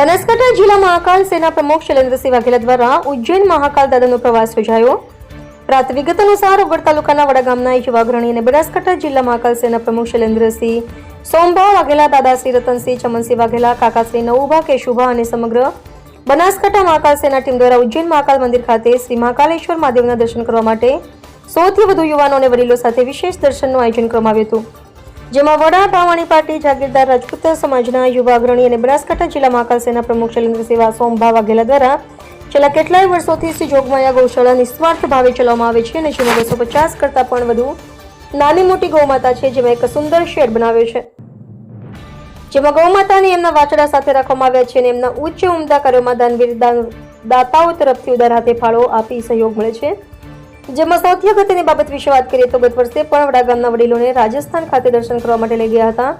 બનાસકાંઠા જિલ્લા મહાકાલ સેના પ્રમુખ શૈલેન્દ્રસિંહ વાઘેલા દ્વારા ઉજ્જૈન મહાકાલ દાદાનો પ્રવાસ યોજાયો। પ્રાપ્ત વિગત અનુસાર ઓગળ તાલુકાના વડા ગામના યુવા અગ્રણી અને બનાસકાંઠા જિલ્લા મહાકાલ સેના પ્રમુખ શૈલેન્દ્રસિંહ, સોમભા વાઘેલા, દાદાશ્રી રતનસિંહ, ચમનસિંહ વાઘેલા, કાકાશ્રી નવુભા, કેશુભા અને સમગ્ર બનાસકાંઠા મહાકાલ સેના ટીમ દ્વારા ઉજ્જૈન મહાકાલ મંદિર ખાતે શ્રી મહાકાલેશ્વર મહાદેવના દર્શન કરવા માટે 100થી વધુ યુવાનો અને વડીલો સાથે વિશેષ દર્શનનું આયોજન કરવામાં આવ્યું હતું, જેમાં વડા ભાવાણી પાર્ટી, જાગીરદાર રાજપૂત સમાજના યુવા અગ્રણી અને બનાસકાંઠા જિલ્લા મહાકાલ સેના પ્રમુખ શૈલેન્દ્રસિંહ સોમભા વાઘેલા દ્વારા છેલ્લા કેટલાય વર્ષોથી શ્રી જોગમાયા ગૌશાળા નિસ્વાર્થ ભાવે ચલાવવામાં આવે છે અને જેમાં 250 કરતાં પણ વધુ નાની મોટી ગૌમાતા છે, જેમાં એક સુંદર શેડ બનાવ્યો છે, જેમાં ગૌમાતાને એમના વાછરડા સાથે રાખવામાં આવ્યા છે અને એમના ઉચ્ચ ઉમદા કાર્યોમાં દાનવીર દાતાઓ તરફથી ઉદાર હાથે ફાળો આપી સહયોગ મળે છે। જેમાં સૌથી અગત્યની બાબત વિશે વાત કરીએ તો ગત વર્ષે પણ વડા ગામના વડીલોને રાજસ્થાન ખાતે દર્શન કરવા માટે લઈ ગયા હતા,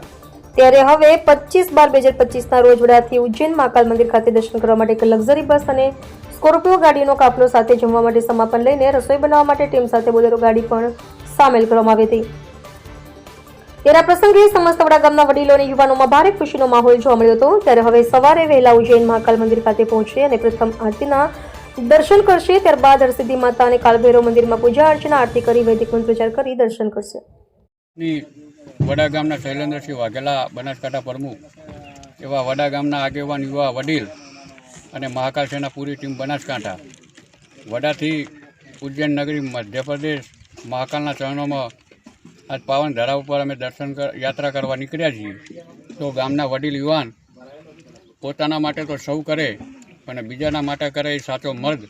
ત્યારે હવે 25/12/2025ના રોજ વડાથી ઉજ્જૈન મહાકાલ મંદિર ખાતે દર્શન કરવા માટે એક લક્ઝરી બસ અને સ્કોર્પિયો ગાડીનો કાફલો સાથે જમવા માટે સમાપન લઈને રસોઈ બનાવવા માટે ટીમ સાથે બોલેરો ગાડી પણ સામેલ કરવામાં આવી હતી। તેના પ્રસંગે સમસ્ત વડા ગામના વડીલો અને યુવાનોમાં ભારે ખુશીનો માહોલ જોવા મળ્યો હતો। ત્યારે હવે સવારે વહેલા ઉજ્જૈન મહાકાલ મંદિર ખાતે પહોંચશે અને પ્રથમ આરતીના દર્શન કરશે, ત્યારબાદ હરસિદ્ધિ માતા અને કાલભૈરવ મંદિરમાં પૂજા અર્ચના આરતી કરી વૈદિક મંત્રોચ્ચાર કરી દર્શન કરશે। વડા ગામના શૈલેન્દ્રસિંહ વાઘેલા બનાસકાંઠા પ્રમુખ એવા વડા ગામના આગેવાન યુવા વડીલ અને મહાકાલ સેના પૂરી ટીમ બનાસકાંઠા વડાથી ઉજ્જૈન નગરી મધ્યપ્રદેશ મહાકાલના ચરણોમાં આજ પાવન ધરા ઉપર અમે યાત્રા કરવા નીકળ્યા છીએ। તો ગામના વડીલ યુવાન પોતાના માટે તો સૌ કરે અને બીજાના માટે કરે એ સાચો મર્દ,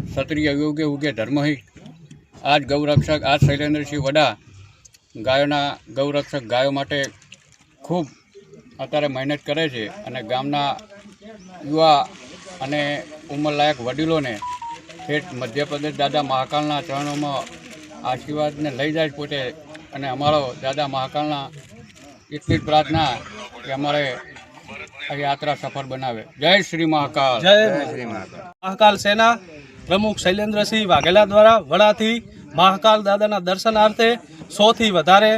ક્ષત્રિય યોગ્ય ઉગે ધર્મહિત। આજ ગૌરક્ષક, આજ શૈલેન્દ્રસિંહ વડા ગાયોના ગૌરક્ષક ગાયો માટે ખૂબ અત્યારે મહેનત કરે છે અને ગામના યુવા અને ઉંમરલાયક વડીલોને ઠેઠ મધ્યપ્રદેશ દાદા મહાકાલના ચરણોમાં આશીર્વાદને લઈ જાય પોતે। અને અમારો દાદા મહાકાલના એટલી જ પ્રાર્થના કે અમારે આ યાત્રા સફળ બનાવે। જય શ્રી મહાકાલ। જય શ્રી મહાકાલ। મહાકાલ સેના પ્રમુખ શૈલેન્દ્રસિંહ વાઘેલા દ્વારા વડાથી મહાકાલ દાદાના દર્શનાર્થે 100થી વધારે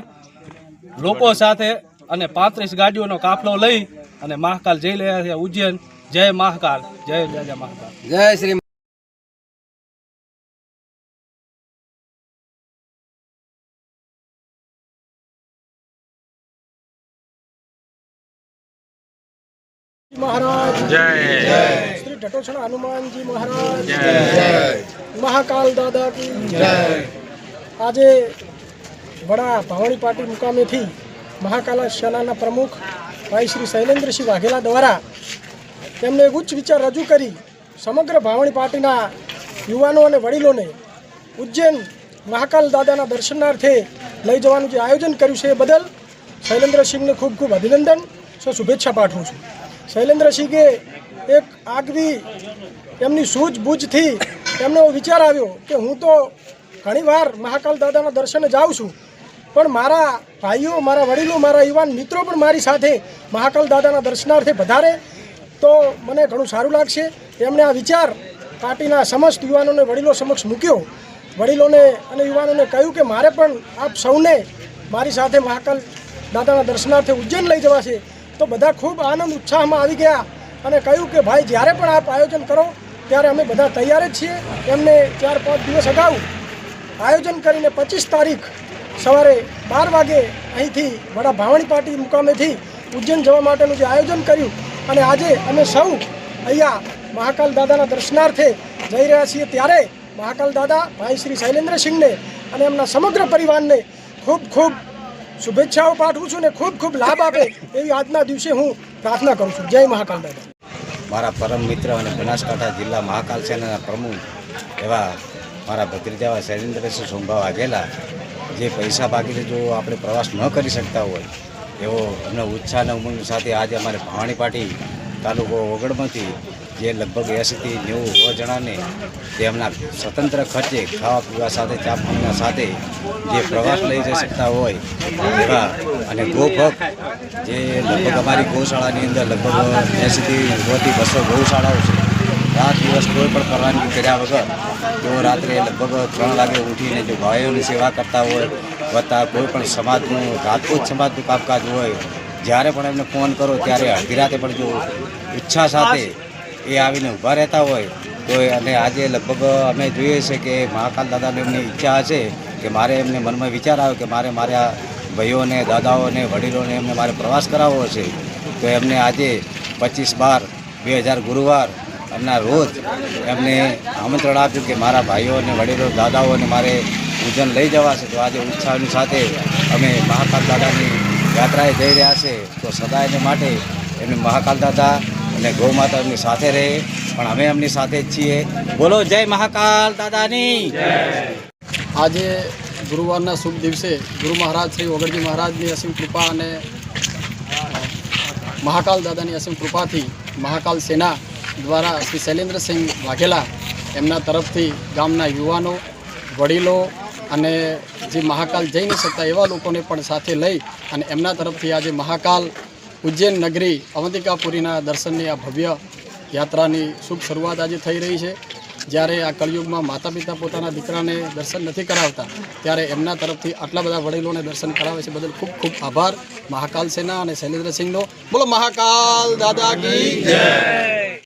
લોકો સાથે અને 35 ગાડીઓનો કાફલો લઈ અને મહાકાલ જઈ રહ્યા છે ઉજ્જૈન। જય મહાકાલ, જય દાદા મહાકાલ, જય શ્રી महाराज जय, श्री टटोछड़ा हनुमान जी महाराज जय, महाकाल दादा की जय। आज वड़ा भावाणी पार्टी मुकामे थी महाकाल सेना प्रमुख भाई श्री शैलेन्द्रसिंह वाघेला द्वारा तेमने एक उच्च विचार रजू करी समग्र भावाणी पार्टी युवाओं और वडीलों ने उज्जैन महाकाल दादा दर्शनार्थे लई जवानुं जे आयोजन कर्युं छे बदल शैलेन्द्रसिंह ने खूब खूब अभिनंदन शुभेच्छा पाठवुं छुं। शैलेन्द्रसिंहे एक આગવી એમની સૂઝબૂઝથી એમનો વિચાર આવ્યો કે હું તો ઘણીવાર મહાકાલ દાદાના દર્શને જાઉં છું, પણ મારા ભાઈઓ, મારા વડીલો, મારા યુવાન મિત્રો પણ મારી સાથે મહાકાલ દાદાના દર્શનાર્થે વધારે તો મને ઘણું સારું લાગશે। એમણે આ વિચાર પાર્ટીના સમસ્ત યુવાનોને વડીલો સમક્ષ મૂક્યો। વડીલોને અને યુવાનોને કહ્યું કે મારે પણ આપ સૌને મારી સાથે મહાકાલ દાદાના દર્શનાર્થે ઉજ્જૈન લઈ જવા છે। तो बधा खूब आनंद उत्साह में आई गया और कहूँ कि भाई જ્યારે પણ आप आयोजन करो ત્યારે અમે બધા तैयार જ છીએ। એમને 4-5 દિવસ અગાઉ આયોજન કરીને 25 તારીખ સવારે 12 વાગે અહીંથી વડા ભાવાણી પાર્ટી મુકામેથી ઉજ્જૈન જવા માટેનું જે આયોજન કર્યું અને આજે અમે સૌ અહીંયા મહાકાલ દાદાના દર્શનાર્થે જઈ રહ્યા છીએ, ત્યારે મહાકાલ દાદા ભાઈ શ્રી શૈલેન્દ્રસિંહને અને એમના સમગ્ર પરિવારને ખૂબ ખૂબ शुभेच्छाओं पाठवुं छुं ने खूब खूब लाभ आपे एवी आजना दिवसे हूँ प्रार्थना करूँ छूं। जय महाकाल दादा। मारा परम मित्र और बनासकांठा जिला महाकाल सेना प्रमुख एवं मारा भत्रीजा शैलेन्द्रसिंह सोमभा वाघेला जे पैसा भागीने जो आपणे प्रवास न करी सकता होय एवो अमने उत्साह ने उमंग साथे आज अमारे भावाणी पार्टी तालुको ओगळमांथी जे लगभग 80 થી 90 જણાને તેમના સ્વતંત્ર ખર્ચે ખાવા પીવા સાથે ચા પાણીના સાથે જે પ્રવાસ લઈ જઈ શકતા હોય એવા અને ગોભક જે લગભગ અમારી ગૌશાળાની અંદર લગભગ 80 થી 200 ગૌશાળાઓ છે। રાત દિવસ કોઈ પણ પરવાનગી કર્યા વગર તેઓ રાત્રે લગભગ 3 વાગે ઉઠીને જો ગાયોની સેવા કરતા હોય વત્તા કોઈ પણ સમાજનું રાજપૂત સમાજનું કામકાજ હોય જ્યારે પણ એમને ફોન કરો ત્યારે અડધી રાતે પણ જો ઈચ્છા સાથે એ આવીને ઊભા રહેતા હોય તો અને આજે લગભગ અમે જોઈએ છે કે મહાકાલ દાદાને એમની ઈચ્છા હશે કે મારે એમને મનમાં વિચાર આવ્યો કે મારે મારા ભાઈઓને દાદાઓને વડીલોને એમને મારે પ્રવાસ કરાવવો છે તો એમને આજે 25/12/2000 ગુરુવાર એમના રોજ એમને આમંત્રણ આપ્યું કે મારા ભાઈઓ અને વડીલો દાદાઓને મારે પૂજન લઈ જવા છે તો આજે ઉત્સાહની સાથે અમે મહાકાલ દાદાની યાત્રાએ જઈ રહ્યા છે તો સદાયને માટે એમને મહાકાલ દાદા અને ગૌ માતા એમની સાથે રહે પણ અમે એમની સાથે જ છીએ. બોલો જય મહાકાલ દાદાની. આજે ગુરુવારના શુભ દિવસે ગુરુ મહારાજ શ્રી ઓગળજી મહારાજની અસીમ કૃપા અને મહાકાલ દાદાની અસીમ કૃપાથી મહાકાલ સેના દ્વારા શ્રી શૈલેન્દ્રસિંહ વાઘેલા એમના તરફથી ગામના યુવાનો વડીલો અને જે મહાકાલ જઈ ન શકતા એવા લોકોને પણ સાથે લઈ અને એમના તરફથી આજે મહાકાલ ઉજ્જૈન નગરી અવંતિકાપુરીના દર્શનની આ ભવ્ય યાત્રાની શુભ શરૂઆત આજે થઈ રહી છે. જ્યારે આ કળિયુગમાં માતા પિતા પોતાના દીકરાને દર્શન નથી કરાવતા ત્યારે એમના તરફથી આટલા બધા વડીલોને દર્શન કરાવે છે બદલ ખૂબ ખૂબ આભાર મહાકાલ સેના અને શૈલેન્દ્રસિંહનો. બોલો મહાકાલ દાદા કી જય.